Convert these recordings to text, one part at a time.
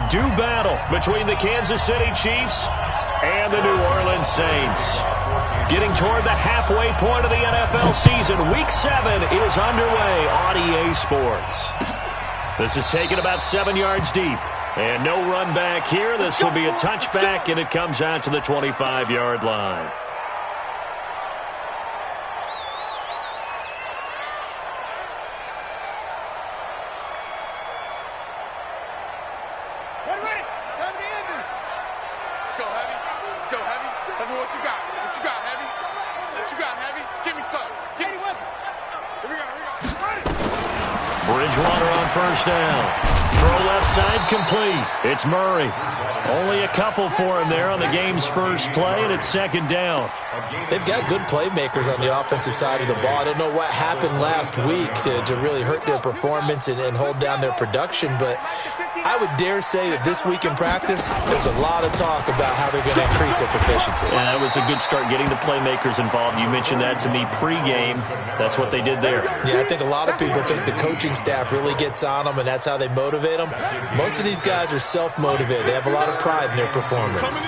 do battle between the Kansas City Chiefs and the New Orleans Saints. Getting toward the halfway point of the NFL season, Week 7 is underway on EA Sports. This is taken about 7 yards deep. And no run back here. This will be a touchback, and it comes out to the 25-yard line. Bridgewater on first down. Throw left side complete. It's Murray. Only a couple for him there on the game's first play, and it's second down. They've got good playmakers on the offensive side of the ball. I don't know what happened last week to really hurt their performance and hold down their production, but I would dare say that this week in practice, there's a lot of talk about how they're going to increase their proficiency. Yeah, that was a good start getting the playmakers involved. You mentioned that to me pregame. That's what they did there. Yeah, I think a lot of people think the coaching staff really gets on them, and that's how they motivate them. Most of these guys are self-motivated. They have a lot of pride in their performance.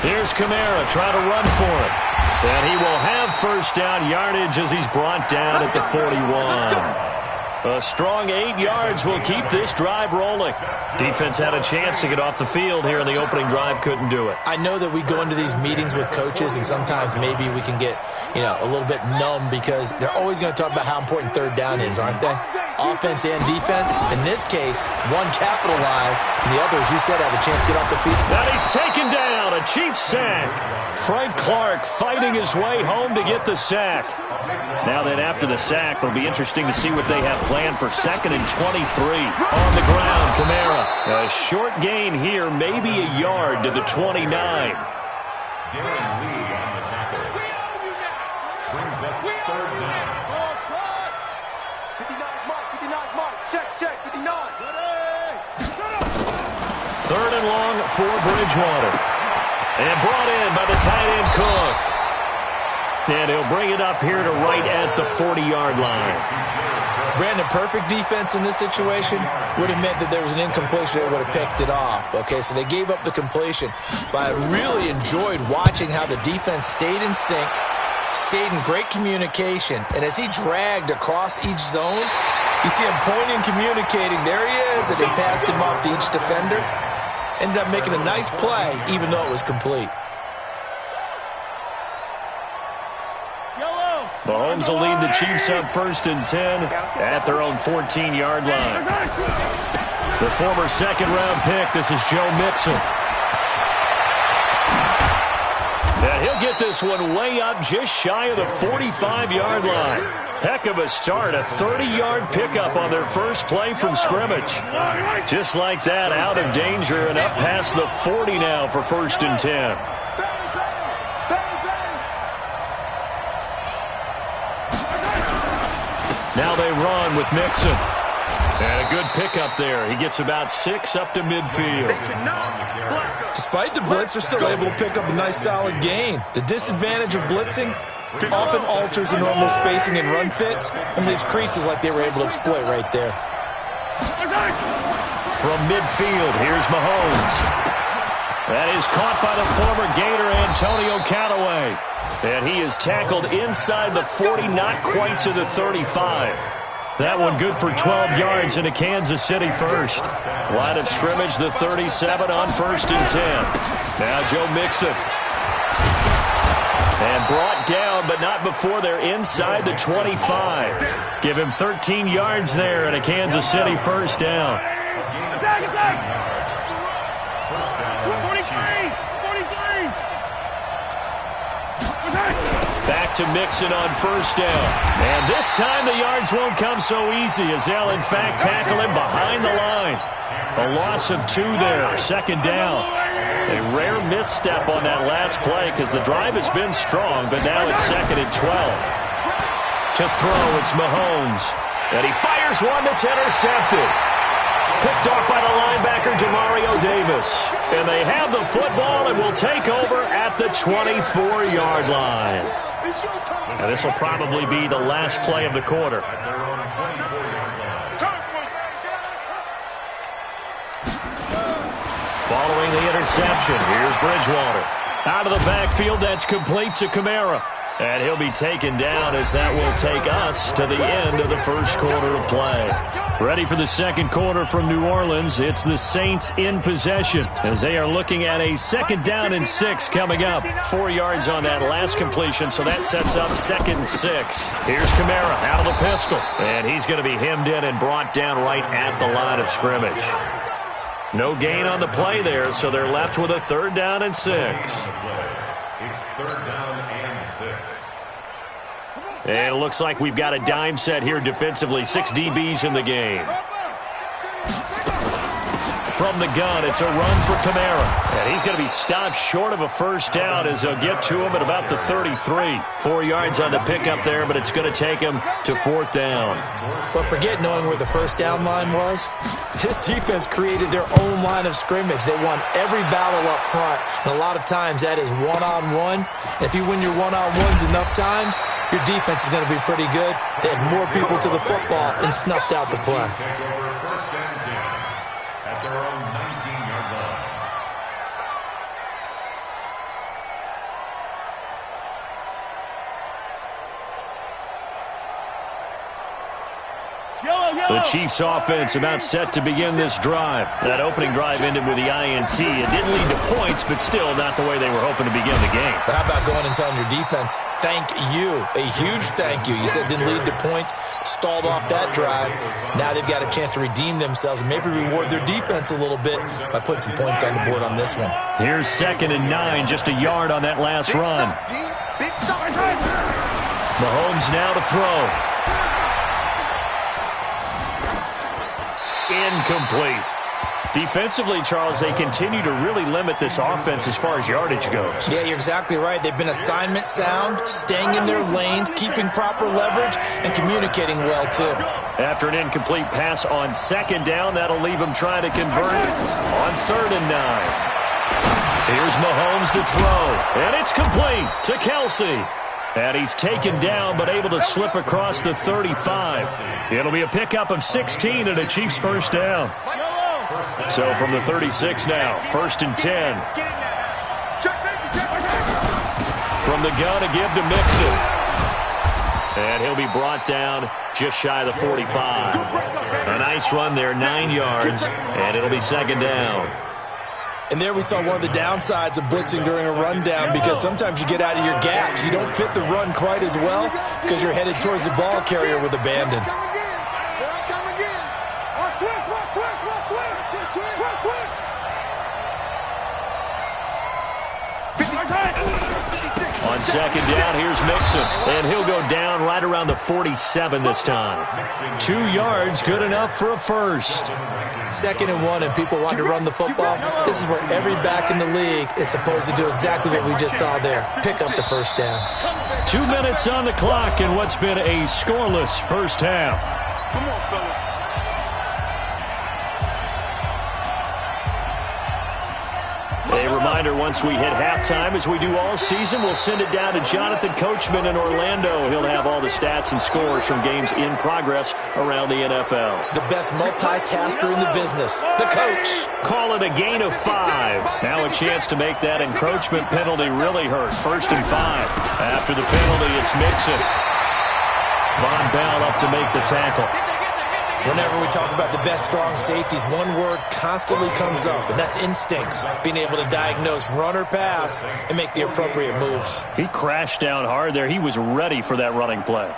Here's Kamara trying to run for it. And he will have first down yardage as he's brought down at the 41. A strong 8 yards will keep this drive rolling. Defense had a chance to get off the field here in the opening drive, couldn't do it. I know that we go into these meetings with coaches, and sometimes maybe we can get, a little bit numb because they're always going to talk about how important third down is, aren't they? Offense and defense. In this case, one capitalized, and the other, as you said, had a chance to get off the field. Now he's taken down. A Chiefs sack. Frank Clark fighting his way home to get the sack. Now then, after the sack, it'll be interesting to see what they have planned for 2nd and 23. On the ground, Kamara. A short gain here, maybe a yard to the 29. Brings up third down. Check, 59. Third and long for Bridgewater. And brought in by the tight end Cook. And he'll bring it up here to right at the 40-yard line. Brandon, perfect defense in this situation would have meant that there was an incompletion. They would have picked it off. Okay, so they gave up the completion. But I really enjoyed watching how the defense stayed in sync, stayed in great communication. And as he dragged across each zone, you see him pointing, communicating. There he is, and they passed him off to each defender. Ended up making a nice play, even though it was complete. Mahomes will lead the Chiefs up 1st and 10 at their own 14-yard line. The former second-round pick, this is Joe Mixon. And he'll get this one way up just shy of the 45-yard line. Heck of a start, a 30-yard pickup on their first play from scrimmage. Just like that, out of danger and up past the 40 now for 1st and 10. Now they run with Mixon. And a good pickup there. He gets about 6 up to midfield. Despite the blitz, they're still able to pick up a nice solid gain. The disadvantage of blitzing often alters the normal spacing and run fits, and leaves creases like they were able to exploit right there. From midfield, here's Mahomes. That is caught by the former Gator Antonio Callaway. And he is tackled inside the 40, not quite to the 35. That one good for 12 yards into Kansas City first. Line of scrimmage, the 37 on 1st and 10. Now Joe Mixon. And brought down, but not before they're inside the 25. Give him 13 yards there and a Kansas City first down. Attack! 43! Back to Mixon on first down. And this time the yards won't come so easy as they'll, in fact, tackle him behind the line. A loss of 2 there, 2nd down. A rare misstep on that last play because the drive has been strong, but now it's 2nd and 12. To throw, it's Mahomes. And he fires one that's intercepted. Picked off by the linebacker, Demario Davis. And they have the football and will take over at the 24-yard line. Now this will probably be the last play of the quarter. Following the interception, here's Bridgewater. Out of the backfield, that's complete to Kamara. And he'll be taken down as that will take us to the end of the first quarter of play. Ready for the second quarter from New Orleans. It's the Saints in possession as they are looking at a 2nd down and 6 coming up. 4 yards on that last completion, so that sets up 2nd and 6. Here's Kamara out of the pistol, and he's going to be hemmed in and brought down right at the line of scrimmage. No gain on the play there, so they're left with a 3rd down and 6. It's 3rd down and 6. And it looks like we've got a dime set here defensively. 6 DBs in the game. From the gun, it's a run for Kamara. And he's going to be stopped short of a 1st down as they'll get to him at about the 33. 4 yards on the pickup there, but it's going to take him to 4th down. But forget knowing where the 1st down line was. This defense created their own line of scrimmage. They won every battle up front, and a lot of times that is one-on-one. And if you win your one-on-ones enough times, your defense is going to be pretty good. They had more people to the football and snuffed out the play. At their own 19-yard line. The Chiefs offense about set to begin this drive. That opening drive ended with the INT. It didn't lead to points, but still not the way they were hoping to begin the game. But how about going and telling your defense, thank you, a huge thank you. You said it didn't lead to points, stalled off that drive. Now they've got a chance to redeem themselves and maybe reward their defense a little bit by putting some points on the board on this one. Here's 2nd and 9, just a yard on that last run. Mahomes now to throw. Incomplete. Defensively, Charles, they continue to really limit this offense as far as yardage goes. Yeah, you're exactly right. They've been assignment sound, staying in their lanes, keeping proper leverage, and communicating well, too. After an incomplete pass on 2nd down, that'll leave them trying to convert it on 3rd and 9. Here's Mahomes to throw, and it's complete to Kelsey. And he's taken down, but able to slip across the 35. It'll be a pickup of 16 and a Chiefs 1st down. So from the 36 now, 1st and 10. From the gun, a give to Mixon. And he'll be brought down just shy of the 45. A nice run there, 9 yards, and it'll be 2nd down. And there we saw one of the downsides of blitzing during a rundown, because sometimes you get out of your gaps. You don't fit the run quite as well because you're headed towards the ball carrier with abandon. On 2nd down, here's Mixon, and he'll go down right around the 47 this time. 2 yards, good enough for a 1st. 2nd and 1, and people want to run the football. This is where every back in the league is supposed to do exactly what we just saw there. Pick up the 1st down. 2 minutes on the clock in what's been a scoreless first half. Come on, fellas. A reminder, once we hit halftime, as we do all season, we'll send it down to Jonathan Coachman in Orlando. He'll have all the stats and scores from games in progress around the NFL. The best multitasker in the business, the coach. Call it a gain of 5. Now a chance to make that encroachment penalty really hurt. 1st and 5. After the penalty, it's Mixon. Von Bell up to make the tackle. Whenever we talk about the best strong safeties, one word constantly comes up, and that's instincts. Being able to diagnose run or pass and make the appropriate moves. He crashed down hard there. He was ready for that running play.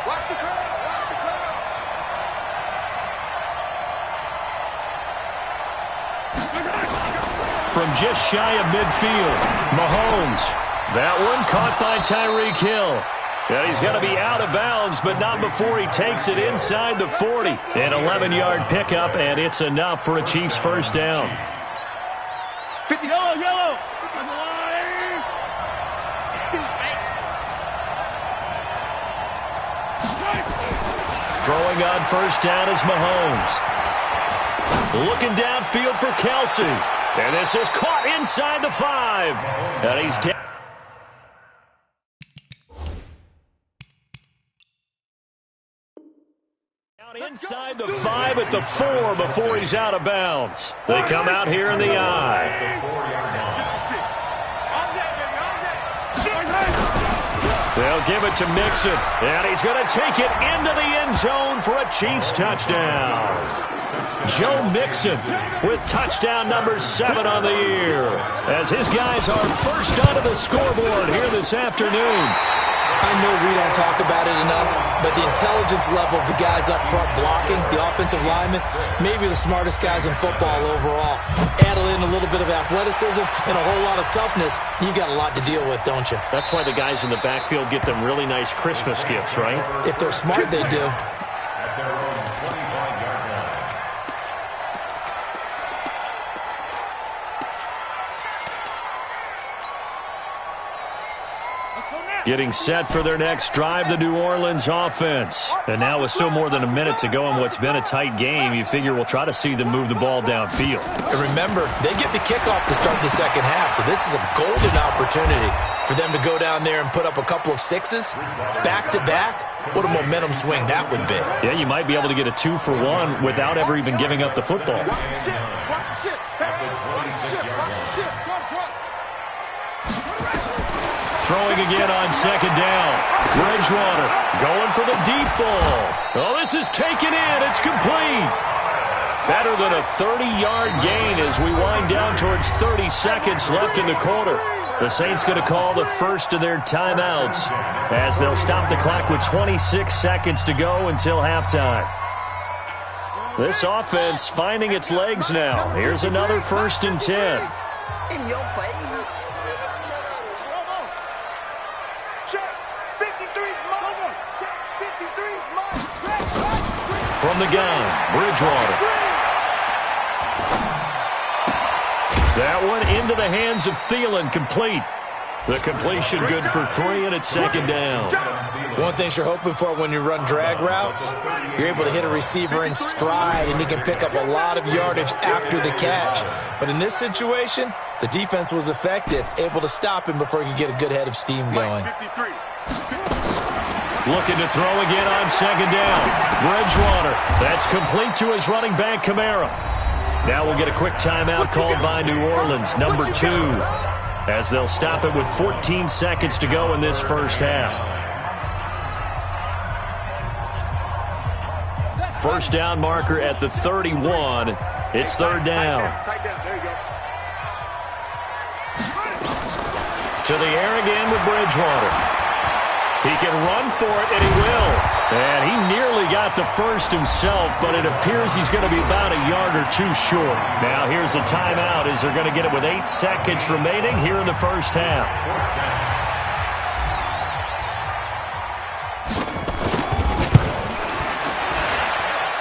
Watch the crowd. From just shy of midfield, Mahomes. That one caught by Tyreek Hill. And he's going to be out of bounds, but not before he takes it inside the 40. An 11-yard pickup, and it's enough for a Chiefs 1st down. 50, yellow. Throwing on 1st down is Mahomes. Looking downfield for Kelsey. And this is caught inside the 5. And he's down. Inside the 5 at the 4 before he's out of bounds. They come out here in the I. They'll give it to Mixon, and he's going to take it into the end zone for a Chiefs touchdown. Joe Mixon with touchdown number 7 on the year, as his guys are first onto the scoreboard here this afternoon. I know we don't talk about it enough, but the intelligence level of the guys up front blocking, the offensive linemen, maybe the smartest guys in football overall. Add in a little bit of athleticism and a whole lot of toughness, you got a lot to deal with, don't you? That's why the guys in the backfield get them really nice Christmas gifts, right? If they're smart, they do. At their own 25-yard line. Getting set for their next drive, the New Orleans offense. And now with still more than a minute to go in what's been a tight game, you figure we'll try to see them move the ball downfield. And remember, they get the kickoff to start the second half, so this is a golden opportunity for them to go down there and put up a couple of sixes back-to-back. What a momentum swing that would be. Yeah, you might be able to get a 2-for-1 without ever even giving up the football. Throwing again on second down. Bridgewater going for the deep ball. Oh, this is taken in. It's complete. Better than a 30-yard gain as we wind down towards 30 seconds left in the quarter. The Saints going to call the first of their timeouts as they'll stop the clock with 26 seconds to go until halftime. This offense finding its legs now. Here's another 1st and 10. In your face. From the gun, Bridgewater. That one into the hands of Thielen, complete. The completion good for 3, and it's 2nd down. One thing you're hoping for when you run drag routes, you're able to hit a receiver in stride, and he can pick up a lot of yardage after the catch. But in this situation, the defense was effective, able to stop him before he could get a good head of steam going. Looking to throw again on 2nd down. Bridgewater. That's complete to his running back, Kamara. Now we'll get a quick timeout called by New Orleans, number 2, as they'll stop it with 14 seconds to go in this first half. First down marker at the 31. It's 3rd down. To the air again with Bridgewater. He can run for it, and he will. And he nearly got the first himself, but it appears he's going to be about a yard or 2 short. Now here's a timeout as they're going to get it with 8 seconds remaining here in the first half.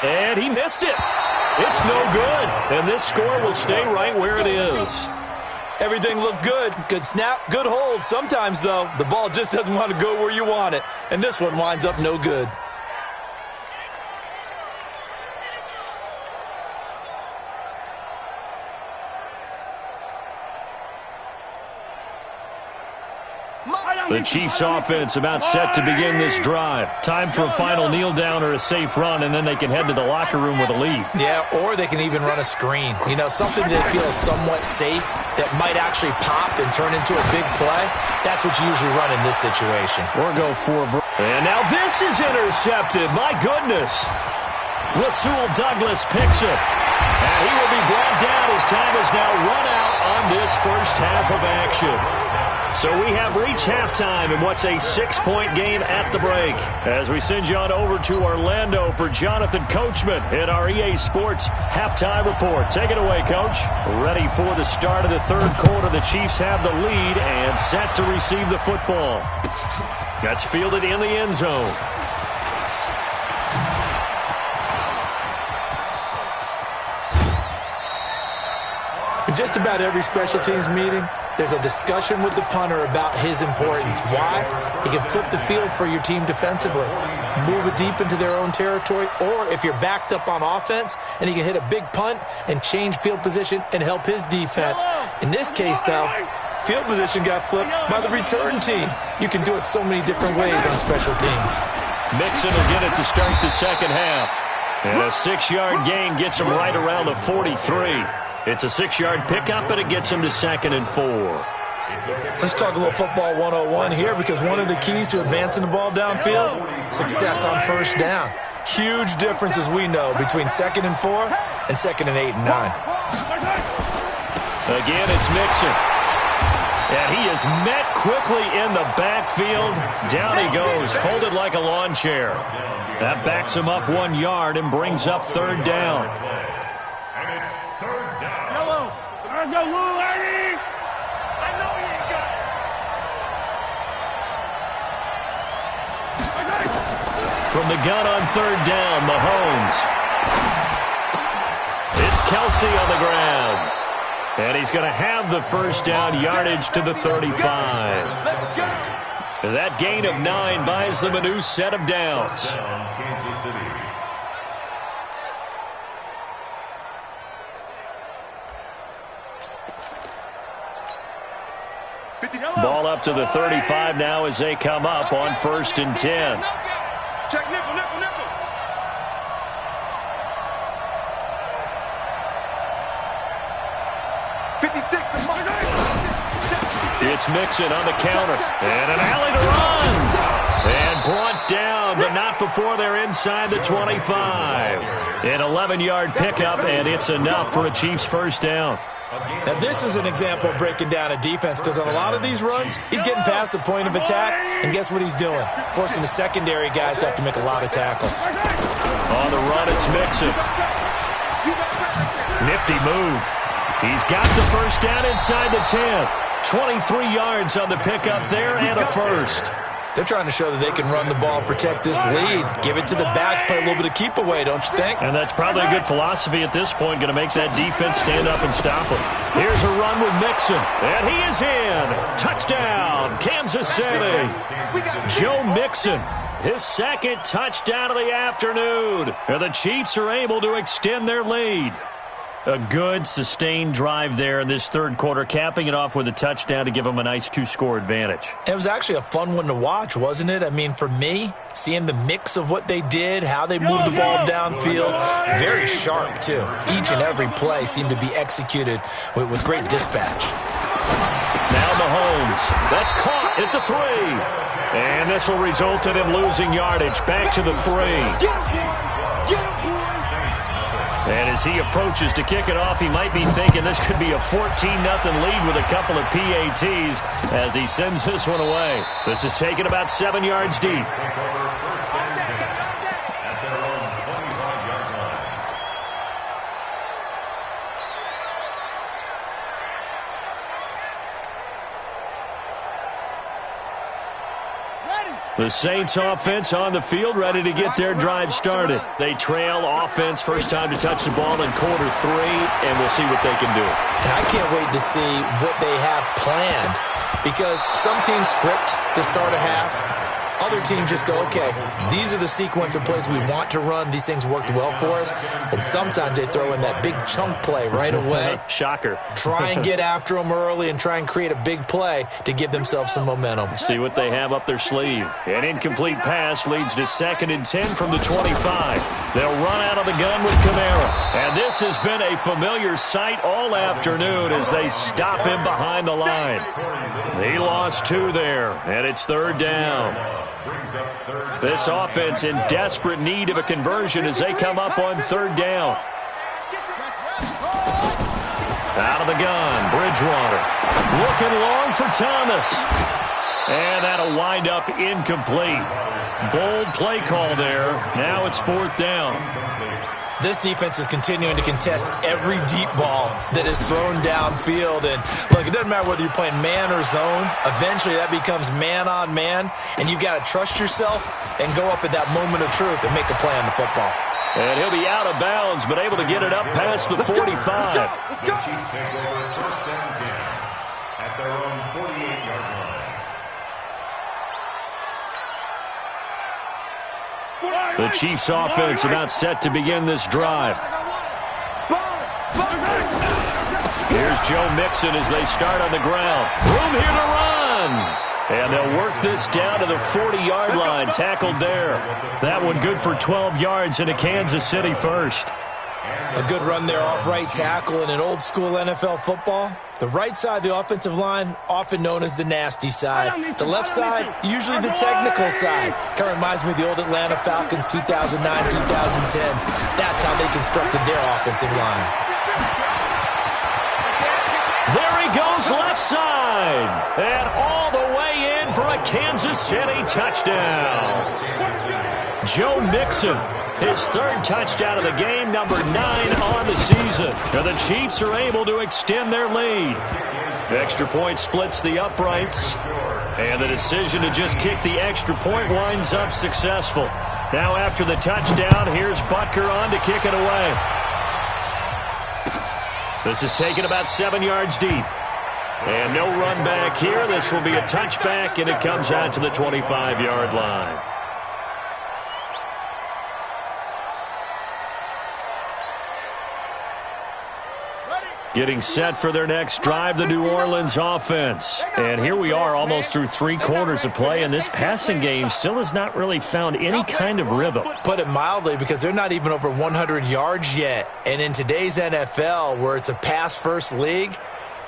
And he missed it. It's no good. And this score will stay right where it is. Everything looked good. Good snap, good hold. Sometimes, though, the ball just doesn't want to go where you want it. And this one winds up no good. The Chiefs offense about set to begin this drive. Time for a final kneel down or a safe run, and then they can head to the locker room with a lead. Yeah, or they can even run a screen. You know, something that feels somewhat safe that might actually pop and turn into a big play. That's what you usually run in this situation. Or go for... And now this is intercepted. My goodness. Rasul Douglas picks it. And he will be brought down as time has now run out on this first half of action. So we have reached halftime in what's a 6-point game at the break. As we send you on over to Orlando for Jonathan Coachman in our EA Sports Halftime Report. Take it away, Coach. Ready for the start of the third quarter. The Chiefs have the lead and set to receive the football. That's fielded in the end zone. In just about every special teams meeting, there's a discussion with the punter about his importance. Why? He can flip the field for your team defensively, move it deep into their own territory, or if you're backed up on offense, and he can hit a big punt and change field position and help his defense. In this case, though, field position got flipped by the return team. You can do it so many different ways on special teams. Mixon will get it to start the second half. And a 6-yard gain gets him right around the 43. It's a 6-yard pickup, and it gets him to 2nd and 4. Let's talk a little football 101 here, because one of the keys to advancing the ball downfield, success on first down. Huge difference, as we know, between 2nd and 4 and 2nd and 8 and 9. Again, it's Mixon. And he is met quickly in the backfield. Down he goes, folded like a lawn chair. That backs him up 1 yard and brings up 3rd down. And it's 3rd down. Yellow. Let's go, Lou, lady. I know you got it. From the gun on 3rd down, Mahomes. It's Kelsey on the ground. And he's going to have the first down, yardage to the 35. Let's go. That gain of 9 buys them a new set of downs. Kansas City. Ball up to the 35 now as they come up on 1st and 10. Check nickel, nickel, nickel. It's Mixon on the counter. And an alley to run. And brought down, but not before they're inside the 25. An 11-yard pickup, and it's enough for a Chiefs first down. Now, this is an example of breaking down a defense, because on a lot of these runs, he's getting past the point of attack, and guess what he's doing? Forcing the secondary guys to have to make a lot of tackles. On the run, it's Mixon. Nifty move. He's got the first down inside the 10. 23 yards on the pickup there and a first. They're trying to show that they can run the ball, protect this lead, give it to the backs, play a little bit of keep away, don't you think? And that's probably a good philosophy at this point, going to make that defense stand up and stop him. Here's a run with Mixon, and he is in. Touchdown, Kansas City. Joe Mixon, his 2nd touchdown of the afternoon. And the Chiefs are able to extend their lead. A good, sustained drive there in this 3rd quarter, capping it off with a touchdown to give them a nice 2-score advantage. It was actually a fun one to watch, wasn't it? I mean, for me, seeing the mix of what they did, how they moved the ball downfield, very sharp, too. Each and every play seemed to be executed with great dispatch. Now Mahomes. That's caught at the 3. And this will result in him losing yardage back to the 3. And as he approaches to kick it off, he might be thinking this could be a 14-0 lead with a couple of PATs as he sends this one away. This is taken about 7 yards deep. The Saints offense on the field, ready to get their drive started. They trail offense, first time to touch the ball in quarter 3, and we'll see what they can do. And I can't wait to see what they have planned, because some teams script to start a half. Other teams just go, okay, these are the sequence of plays we want to run. These things worked well for us. And sometimes they throw in that big chunk play right away. Shocker. Try and get after them early and try and create a big play to give themselves some momentum. See what they have up their sleeve. An incomplete pass leads to 2nd and 10 from the 25. They'll run out of the gun with Kamara. And this has been a familiar sight all afternoon as they stop him behind the line. He lost 2 there, and it's 3rd down. This offense in desperate need of a conversion as they come up on 3rd down. Out of the gun, Bridgewater. Looking long for Thomas. And that'll wind up incomplete. Bold play call there. Now it's 4th down. This defense is continuing to contest every deep ball that is thrown downfield. And, look, it doesn't matter whether you're playing man or zone. Eventually, that becomes man-on-man, and you've got to trust yourself and go up at that moment of truth and make a play on the football. And he'll be out of bounds, but able to get it up past the 45. The Chiefs take over 1st and 10 at their own 48-yard line. The Chiefs offense about set to begin this drive. Here's Joe Mixon as they start on the ground. Room here to run. And they'll work this down to the 40-yard line, tackled there. That one good for 12 yards into Kansas City first. A good run there off right tackle in an old-school NFL football. The right side of the offensive line, often known as the nasty side. The left side, usually the technical side. Kind of reminds me of the old Atlanta Falcons 2009-2010. That's how they constructed their offensive line. There he goes left side. And all the way in for a Kansas City touchdown. Joe Mixon. His third touchdown of the game, number 9 on the season. And the Chiefs are able to extend their lead. The extra point splits the uprights. And the decision to just kick the extra point winds up successful. Now after the touchdown, here's Butker on to kick it away. This is taken about 7 yards deep. And no run back here. This will be a touchback, and it comes out to the 25-yard line. Getting set for their next drive, the New Orleans offense. And here we are almost through 3 quarters of play, and this passing game still has not really found any kind of rhythm. Put it mildly, because they're not even over 100 yards yet. And in today's NFL, where it's a pass-first league,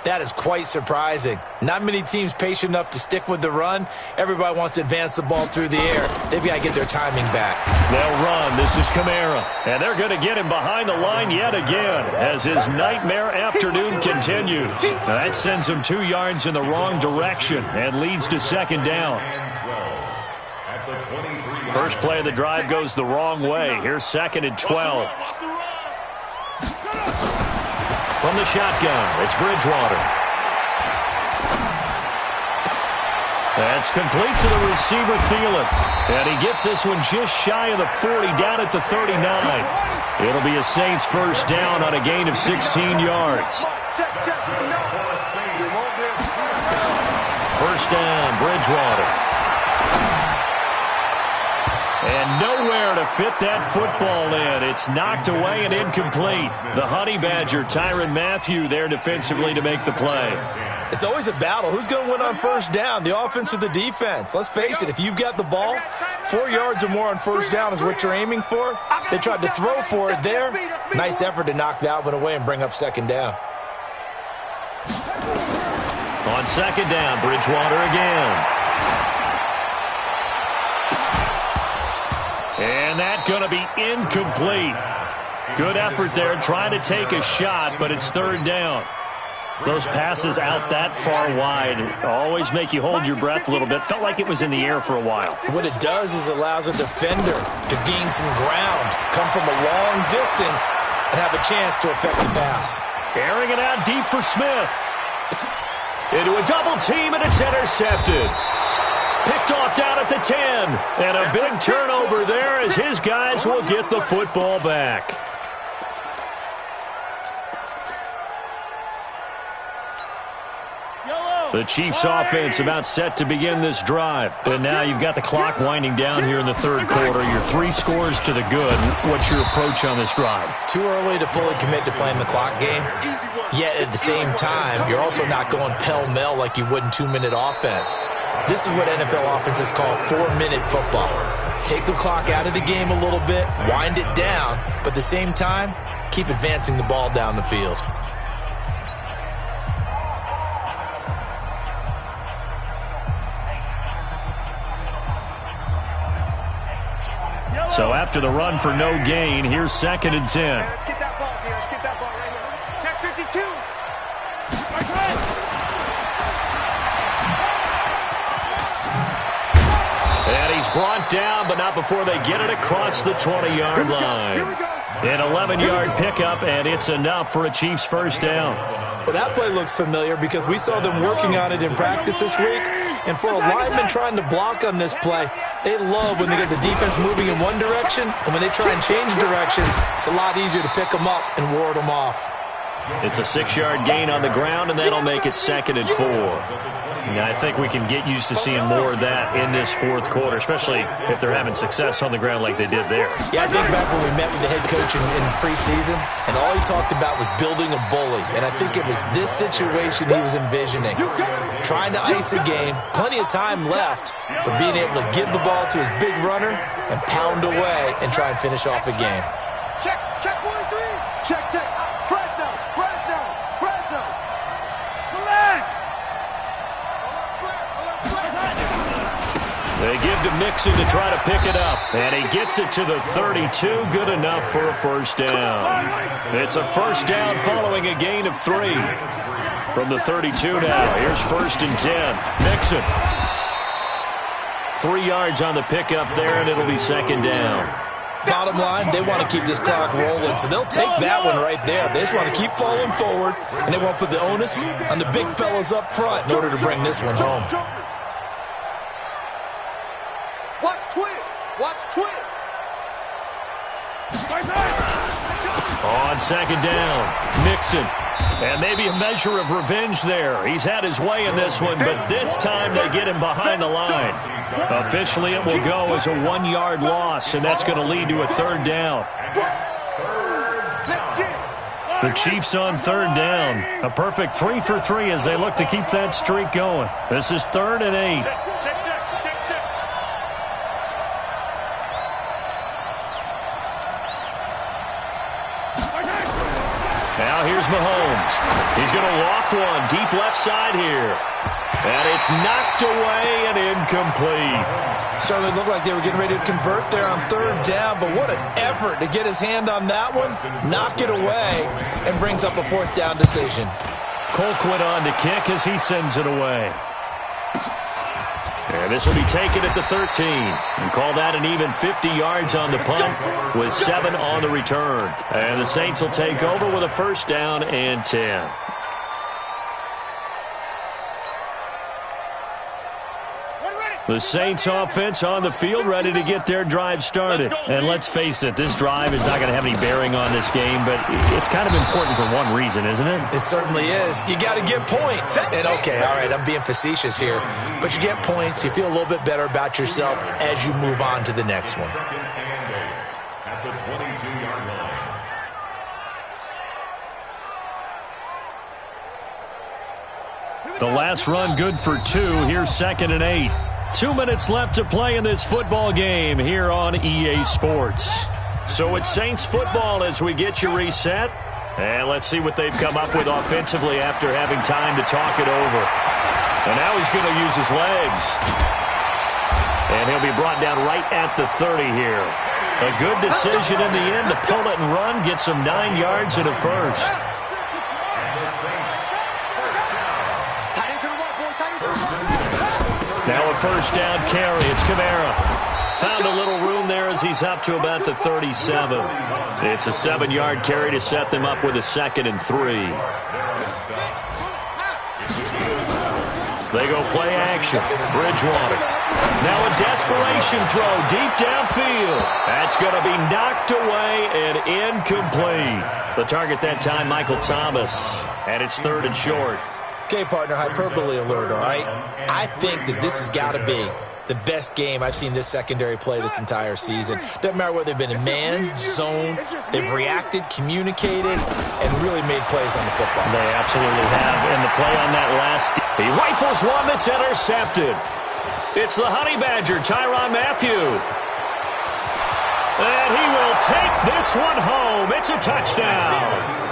that is quite surprising. Not many teams patient enough to stick with the run. Everybody wants to advance the ball through the air. They've got to get their timing back. They'll run. This is Kamara. And they're going to get him behind the line yet again as his nightmare afternoon continues. Now that sends him 2 yards in the wrong direction and leads to second down. First play of the drive goes the wrong way. Here's 2nd and 12. From the shotgun, it's Bridgewater. That's complete to the receiver, Thielen. And he gets this one just shy of the 40, down at the 39. It'll be a Saints first down on a gain of 16 yards. First down, Bridgewater. And nowhere to fit that football in. It's knocked away and incomplete. The Honey Badger, Tyrann Mathieu, there defensively to make the play. It's always a battle. Who's going to win on first down, the offense or the defense? Let's face it, if you've got the ball, 4 yards or more on first down is what you're aiming for. They tried to throw for it there. Nice effort to knock that one away and bring up second down. On second down, Bridgewater again. And that's going to be incomplete. Good effort there trying to take a shot, but it's third down. Those passes out that far wide always make you hold your breath a little bit. Felt like it was in the air for a while. What it does is allows a defender to gain some ground, come from a long distance, and have a chance to affect the pass. Airing it out deep for Smith. Into a double team, and it's intercepted. Picked off down at the 10. And a big turnover there as his guys will get the football back. The Chiefs offense about set to begin this drive. And now you've got the clock winding down here in the third quarter. You're 3 scores to the good. What's your approach on this drive? Too early to fully commit to playing the clock game. Yet at the same time, you're also not going pell-mell like you would in 2-minute offense. This is what NFL offenses call 4-minute football. Take the clock out of the game a little bit, wind it down, but at the same time, keep advancing the ball down the field. So after the run for no gain, here's 2nd and 10. Let's get that ball here. Let's get that ball right here. Check 52. And he's brought down, but not before they get it across the 20-yard line. An 11-yard pickup, and it's enough for a Chiefs first down. Well, that play looks familiar because we saw them working on it in practice this week. And for a lineman trying to block on this play, they love when they get the defense moving in one direction. And when they try and change directions, it's a lot easier to pick them up and ward them off. It's a 6-yard gain on the ground, and that'll make it 2nd and 4. Now, I think we can get used to seeing more of that in this fourth quarter, especially if they're having success on the ground like they did there. Yeah, I think back when we met with the head coach in preseason, and all he talked about was building a bully. And I think it was this situation he was envisioning. Trying to ice a game, plenty of time left, but being able to give the ball to his big runner and pound away and try and finish off a game. Check 43. Check. Fresno. Collect. They give to Mixon to try to pick it up, and he gets it to the 32. Good enough for a first down. It's a first down following a gain of 3. From the 32 now, here's 1st and 10. Mixon. 3 yards on the pickup there, and it'll be 2nd down. Bottom line, they want to keep this clock rolling, so they'll take that one right there. They just want to keep falling forward, and they won't put the onus on the big fellas up front in order to bring this one home. Watch twins. On 2nd down, Mixon. And maybe a measure of revenge there. He's had his way in this one, but this time they get him behind the line. Officially, it will go as a 1-yard loss, and that's going to lead to a 3rd down. The Chiefs on 3rd down. A perfect 3 for 3 as they look to keep that streak going. This is 3rd and 8. Now here's Mahomes. He's going to loft one deep left side here. And it's knocked away and incomplete. Certainly looked like they were getting ready to convert there on 3rd down, but what an effort to get his hand on that one, knock it away, and brings up a 4th down decision. Colquitt on to kick as he sends it away. And this will be taken at the 13. And call that an even 50 yards on the punt with 7 on the return. And the Saints will take over with a 1st down and 10. The Saints offense on the field, ready to get their drive started. And let's face it, this drive is not going to have any bearing on this game, but it's kind of important for one reason, isn't it? It certainly is. You got to get points. And okay, all right, I'm being facetious here, but you get points, you feel a little bit better about yourself as you move on to the next one. At the 22-yard line. The last run good for 2. Here's 2nd and 8. 2 minutes left to play in this football game here on EA Sports. So it's Saints football as we get you reset. And let's see what they've come up with offensively after having time to talk it over. And now he's going to use his legs. And he'll be brought down right at the 30 here. A good decision in the end to pull it and run, get some 9 yards and a first. Now a 1st down carry. It's Kamara. Found a little room there as he's up to about the 37. It's a 7-yard carry to set them up with a 2nd and 3. They go play action. Bridgewater. Now a desperation throw deep downfield. That's going to be knocked away and incomplete. The target that time, Michael Thomas. And it's 3rd and short. Okay, partner, hyperbole alert, all right? I think that this has got to be the best game I've seen this secondary play this entire season. Doesn't matter whether they've been in man, zone, they've reacted, communicated, and really made plays on the football. They absolutely have. And the play on that last, he rifles one that's intercepted. It's the Honey Badger, Tyrann Mathieu. And he will take this one home. It's a touchdown.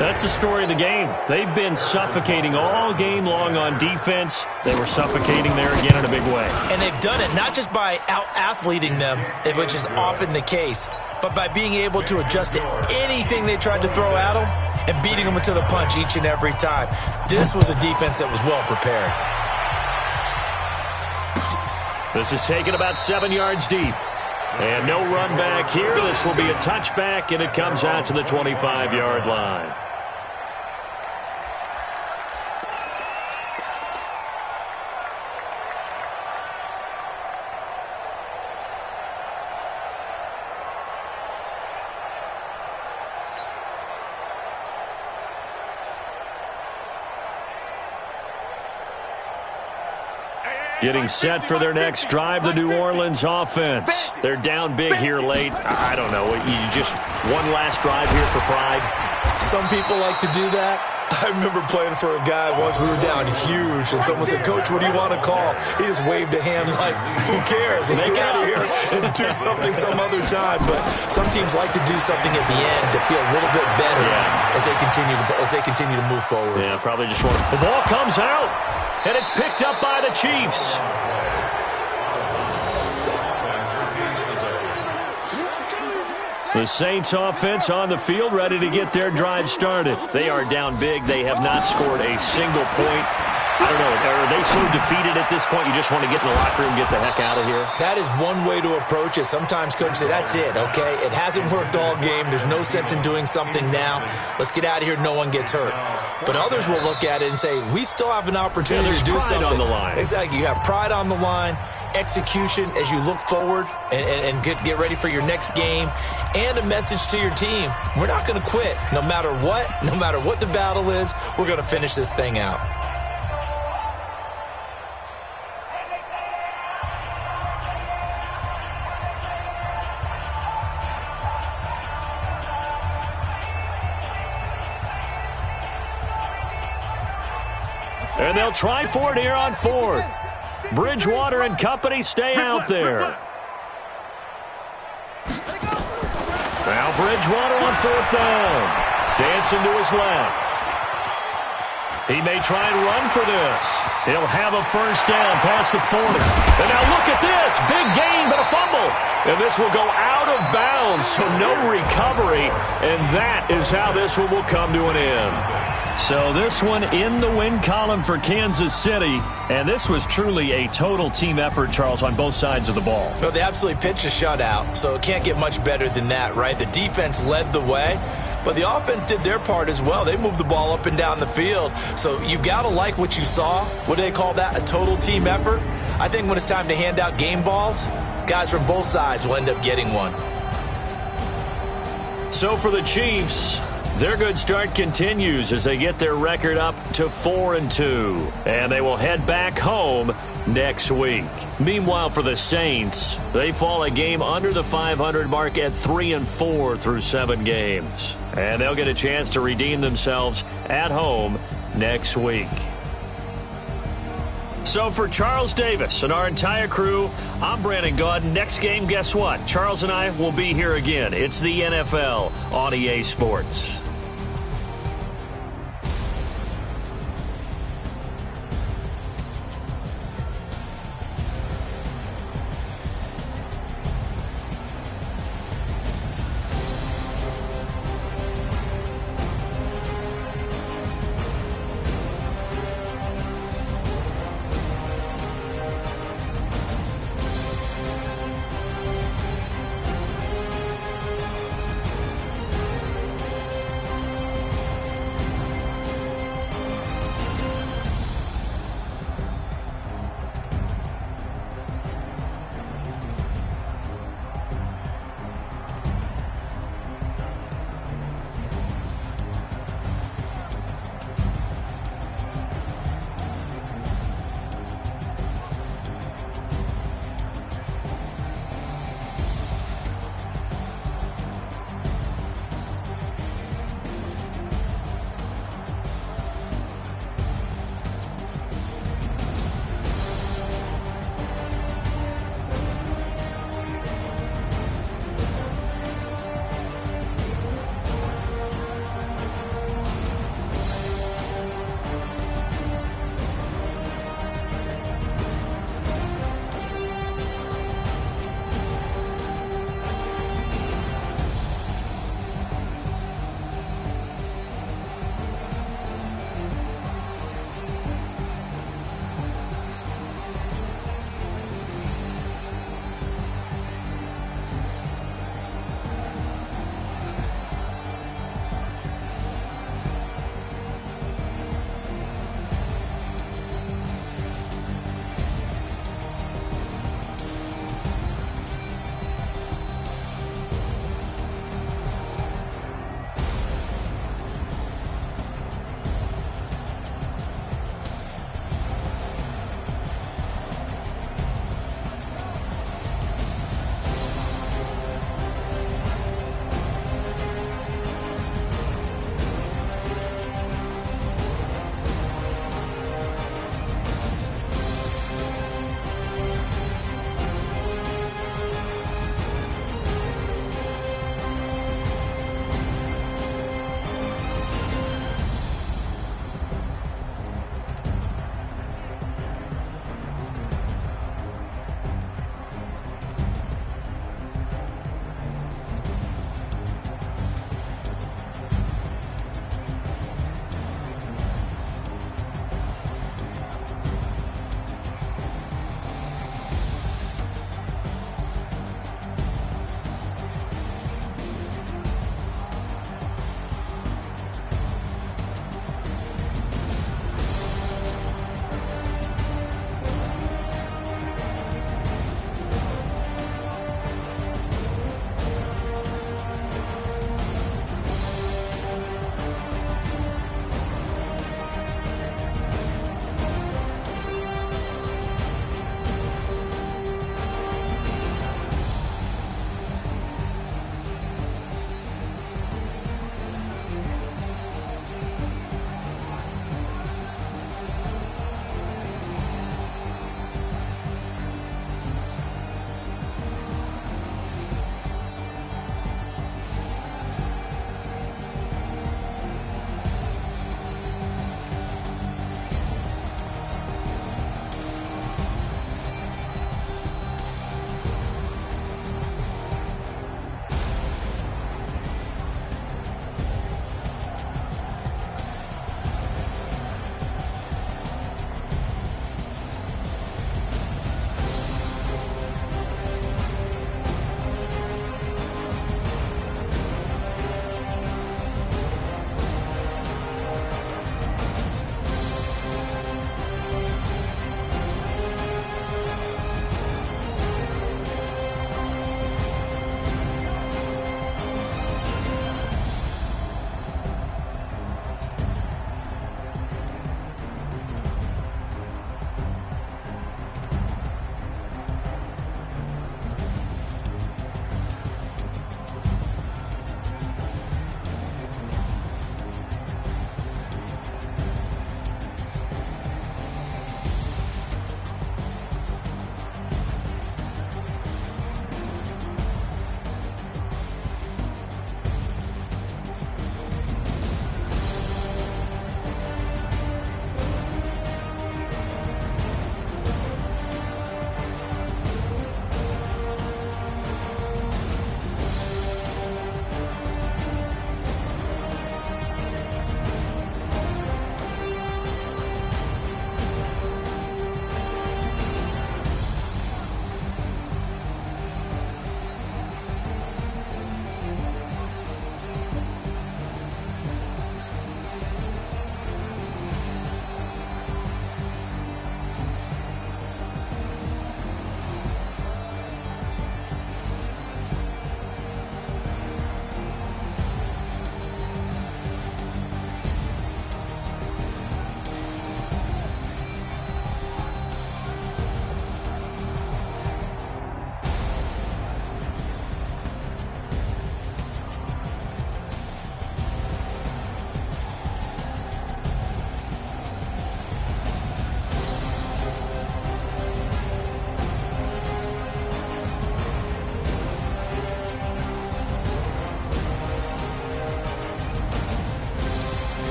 That's the story of the game. They've been suffocating all game long on defense. They were suffocating there again in a big way. And they've done it not just by out-athleting them, which is often the case, but by being able to adjust to anything they tried to throw at them and beating them to the punch each and every time. This was a defense that was well prepared. This is taken about 7 yards deep. And no run back here. This will be a touchback, and it comes out to the 25-yard line. Getting set for their next drive, the New Orleans offense. They're down big here late. I don't know. You just one last drive here for pride? Some people like to do that. I remember playing for a guy once. We were down huge, and someone said, "Coach, what do you want to call?" He just waved a hand like, "Who cares? Let's get out of here and do something some other time." But some teams like to do something at the end to feel a little bit better as they continue to move forward. Yeah, probably just want to. The ball comes out, and it's picked up by the Chiefs. The Saints offense on the field, ready to get their drive started. They are down big. They have not scored a single point. I don't know. Are they so defeated at this point you just want to get in the locker room and get the heck out of here? That is one way to approach it. Sometimes coaches say, that's it, okay? It hasn't worked all game. There's no sense in doing something now. Let's get out of here. No one gets hurt. But others will look at it and say, we still have an opportunity to do something. Pride on the line. Exactly. You have pride on the line. Execution as you look forward and get ready for your next game, and a message to your team. We're not going to quit. No matter what the battle is, we're going to finish this thing out. And they'll try for it here on fourth. Bridgewater and company stay out there. Now Bridgewater on fourth down. Dancing to his left. He may try and run for this. He'll have a first down past the 40. And now look at this. Big gain, but a fumble. And this will go out of bounds, so no recovery. And that is how this one will come to an end. So this one in the win column for Kansas City. And this was truly a total team effort, Charles, on both sides of the ball. Well, they absolutely pitched a shutout, so it can't get much better than that, right? The defense led the way, but the offense did their part as well. They moved the ball up and down the field. So you've got to like what you saw. What do they call that? A total team effort? I think when it's time to hand out game balls, guys from both sides will end up getting one. So for the Chiefs, their good start continues as they get their record up to 4-2. And they will head back home next week. Meanwhile, for the Saints, they fall a game under the 500 mark at 3-4 through 7 games. And they'll get a chance to redeem themselves at home next week. So for Charles Davis and our entire crew, I'm Brandon Gaudin. Next game, guess what? Charles and I will be here again. It's the NFL on EA Sports.